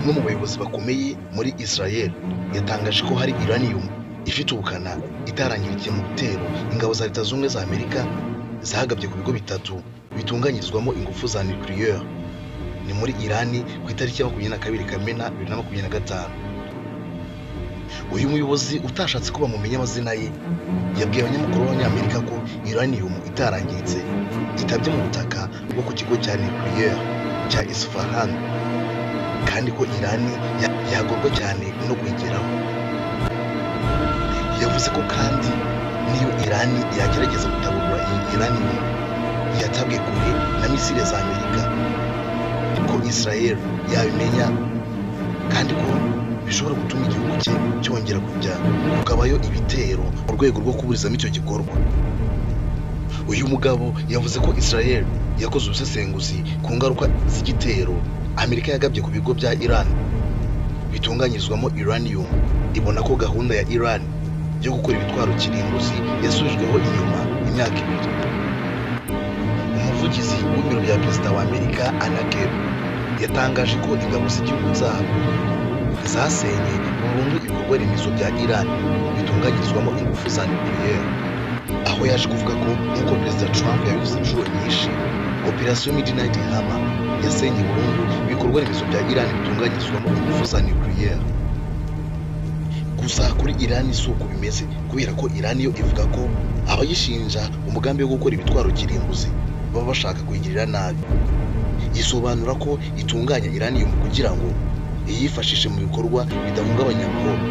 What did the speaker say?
umwe mu bayobozi bakomeye muri Israel yatangaje ko hari uranium ifite ubukana itarangirikiye mu bitero ingabo za Leta Zunze Ubumwe za Amerika zahagabye ku bigo bitatu bitunganyirizwamo ingufu za nucleaire ni muri Irani ku itariki ya 22 Kamena 2025. Uyu muyobozi utashatse kuba mumenya amazina ye yabwiye abanyamakuru b'Abanyamerika ko uranium itarangiritse itabye mu butaka bwo ku kigo cya nucleaire cya Isfahan kandi ko Irani yagorwa cyane no kwigeraho. Yavuze ko kandi niyo Irani yagerageza gutaburwa iyi uranium yatabwe kure na misile za Amerika ko Israel yabimenya kandi ko bishobora gutuma igihugu cye cyongera kujya kukabayo ibitero mu rwego rwo kuburizamo icyo gikorwa. Uyu mugabo yavuze ko Israel yakoze ubusesenguzi ku ngaruka z'igitero Amerika yagabye ku bigo bya Iran bitunganyirizwamo uranium, ibona ko gahunda ya Iran yo gukora ibitwaro kirimbuzi yasubijweho inyuma imyaka 2. Umuvugizi w'ibiro bya Perezida wa Amerika Anna Kerry yatangaje ko ingabo z'igihugu zabo zasenye burundu ibikorwa remezo bya Iran bitunganyirizwamo ingufu za nucleaire, aho yaje kuvuga ko nk'uko Perezida Trump yabivuze inshuro nyinshi Operation Midnight Hammer yasenye burundu ibikorwa remezo bya Iran bitunganyirizwamo ingufu za nucleaire. Gusa kuri Iran isuku bimeze kubera ko Iran yo ivuga ko abayishinja umugambi wo gukora ibitwaro kirimbuzi baba bashaka kuyigirira nabi. Isobanura ko itunganya uranium kugira ngo iyifashishe mu bikorwa bidahungabanya amahoro.